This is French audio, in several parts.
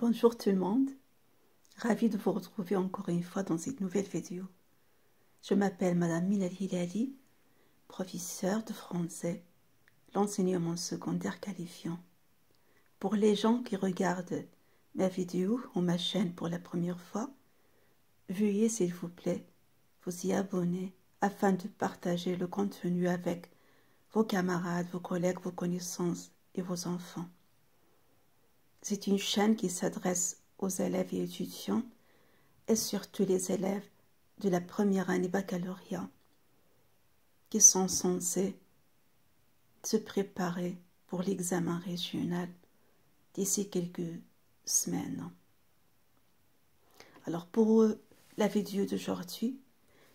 Bonjour tout le monde, ravi de vous retrouver encore une fois dans cette nouvelle vidéo. Je m'appelle Madame Minal Hilali, professeure de français, l'enseignement secondaire qualifiant. Pour les gens qui regardent ma vidéo ou ma chaîne pour la première fois, veuillez s'il vous plaît vous y abonner afin de partager le contenu avec vos camarades, vos collègues, vos connaissances et vos enfants. C'est une chaîne qui s'adresse aux élèves et étudiants et surtout les élèves de la première année baccalauréat qui sont censés se préparer pour l'examen régional d'ici quelques semaines. Alors pour la vidéo d'aujourd'hui,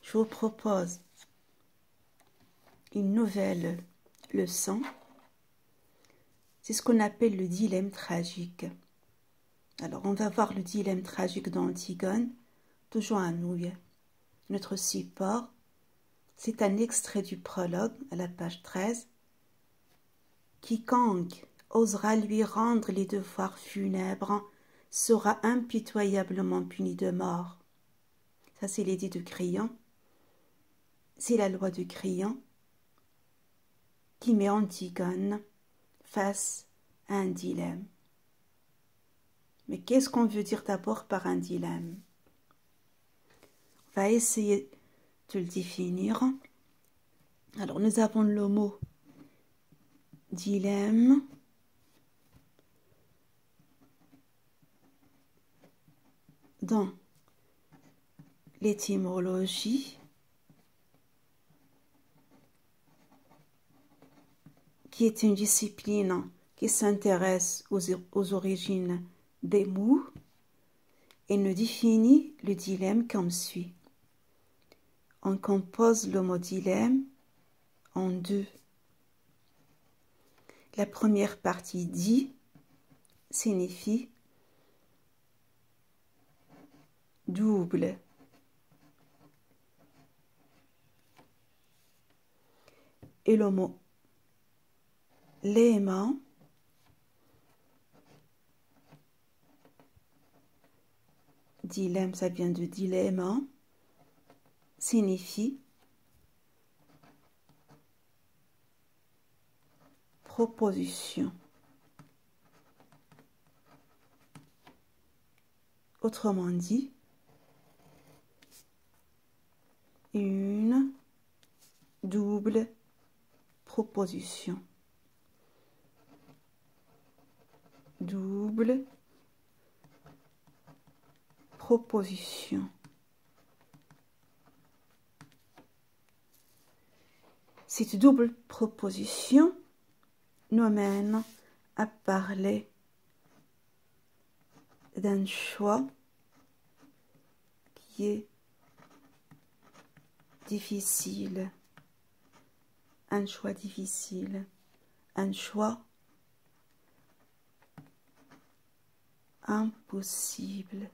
je vous propose une nouvelle leçon. C'est ce qu'on appelle le dilemme tragique. Alors, on va voir le dilemme tragique d'Antigone, toujours à Nouilles. Notre support, c'est un extrait du prologue à la page 13. Quiconque osera lui rendre les devoirs funèbres sera impitoyablement puni de mort. Ça, c'est l'édit de Crillon. C'est la loi de Crillon qui met Antigone face à un dilemme. Mais qu'est-ce qu'on veut dire d'abord par un dilemme? On va essayer de le définir. Alors, nous avons le mot dilemme. Dans l'étymologie, qui est une discipline qui s'intéresse aux origines des mots et nous définit le dilemme comme suit. On compose le mot dilemme en deux. La première partie dit signifie double. Et le mot léma dilemme, ça vient de dilemme, signifie proposition. Autrement dit, une double proposition. Double proposition. Cette double proposition nous mène à parler d'un choix qui est difficile, un choix difficile, un choix impossible,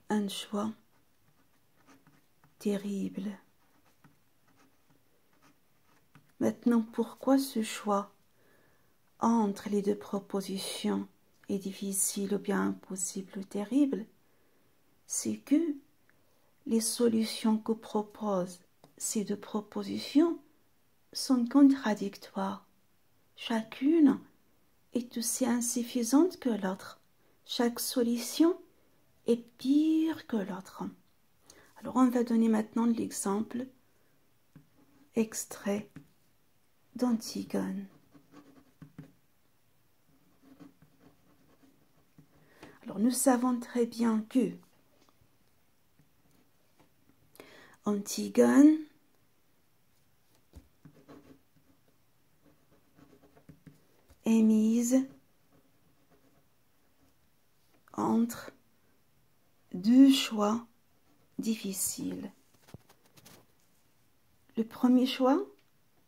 un choix terrible. Maintenant, pourquoi ce choix entre les deux propositions est difficile ou bien impossible ou terrible? C'est que les solutions que proposent ces deux propositions sont contradictoires. Chacune est aussi insuffisante que l'autre. Chaque solution est pire que l'autre. Alors, on va donner maintenant l'exemple extrait d'Antigone. Alors, nous savons très bien que Antigone est mise entre deux choix difficiles. Le premier choix,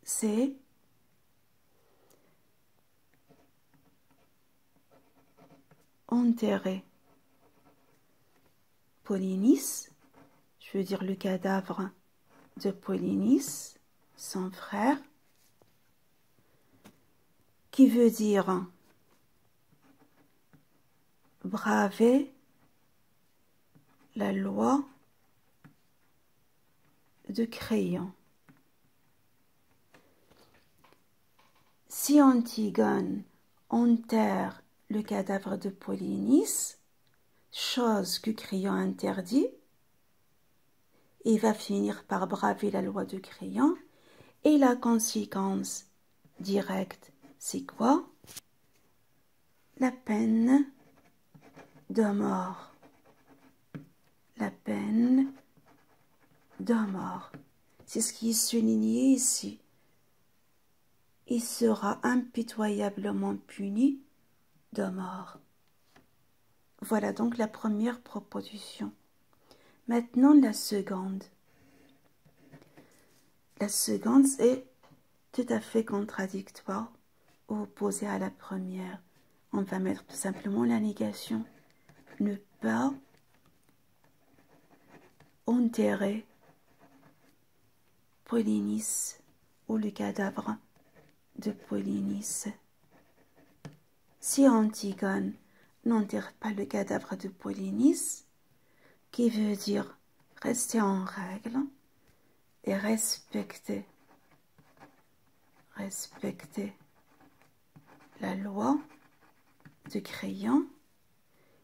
c'est enterrer Polynice, je veux dire le cadavre de Polynice, son frère, qui veut dire braver la loi de Créon. Si Antigone enterre le cadavre de Polynice, chose que Créon interdit, il va finir par braver la loi de Créon, et la conséquence directe, c'est quoi? La peine de mort. La peine de mort. C'est ce qui est souligné ici. Il sera impitoyablement puni de mort. Voilà donc la première proposition. Maintenant, la seconde. La seconde est tout à fait contradictoire ou opposée à la première. On va mettre tout simplement la négation. Ne pas enterrer Polynice ou le cadavre de Polynice. Si Antigone n'enterre pas le cadavre de Polynice, qui veut dire rester en règle et respecter la loi de Créon,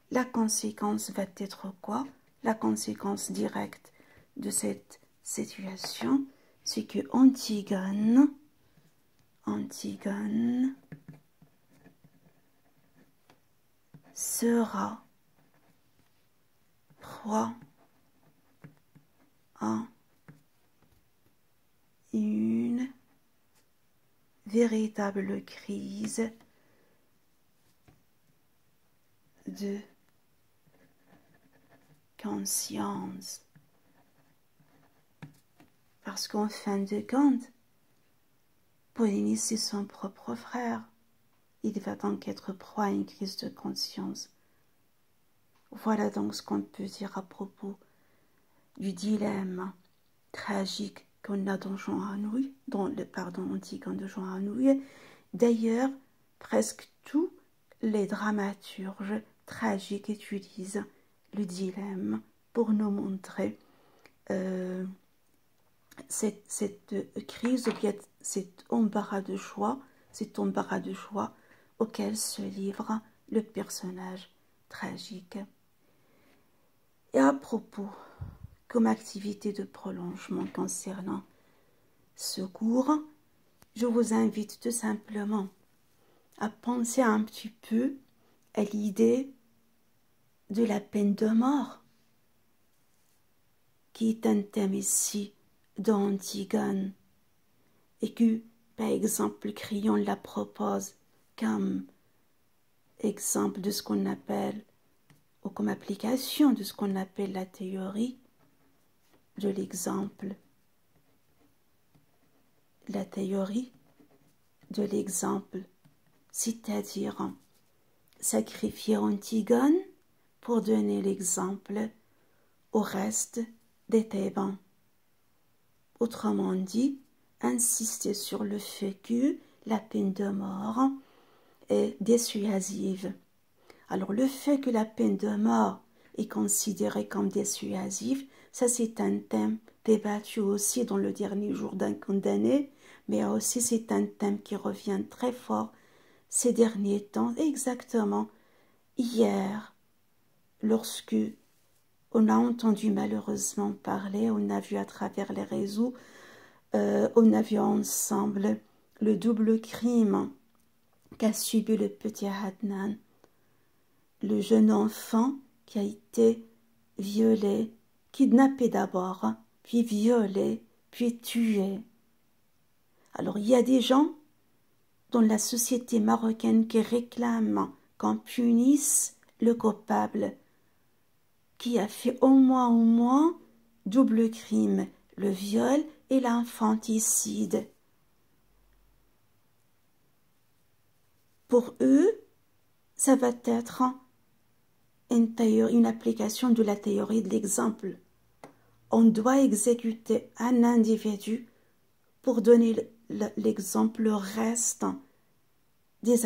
la conséquence va être quoi? La conséquence directe de cette situation, c'est que Antigone sera proie à une véritable crise de conscience. Parce qu'en fin de compte, Polynice est son propre frère. Il va donc être proie à une crise de conscience. Voilà donc ce qu'on peut dire à propos du dilemme tragique qu'on a dans Jean Anouilh, Antigone de Jean Anouilh. D'ailleurs, presque tous les dramaturges tragiques utilisent le dilemme pour nous montrer cette crise, cet embarras de choix auquel se livre le personnage tragique. Et à propos, comme activité de prolongement concernant ce cours, je vous invite tout simplement à penser un petit peu à l'idée de la peine de mort, qui est un thème ici d'Antigone, et que, par exemple, Créon la propose comme exemple de ce qu'on appelle, ou comme application de ce qu'on appelle la théorie de l'exemple. La théorie de l'exemple, c'est-à-dire sacrifier Antigone pour donner l'exemple au reste des Thébains. Autrement dit, insister sur le fait que la peine de mort est dissuasive. Alors le fait que la peine de mort est considérée comme dissuasive, ça c'est un thème débattu aussi dans le dernier jour d'un condamné, mais aussi c'est un thème qui revient très fort ces derniers temps, exactement hier, lorsque on a entendu malheureusement parler, on a vu à travers les réseaux, on a vu ensemble le double crime qu'a subi le petit Adnan, le jeune enfant qui a été violé, kidnappé d'abord, puis violé, puis tué. Alors il y a des gens dans la société marocaine qui réclament qu'on punisse le coupable qui a fait au moins double crime, le viol et l'infanticide. Pour eux, ça va être une application de la théorie de l'exemple. On doit exécuter un individu pour donner l'exemple au reste des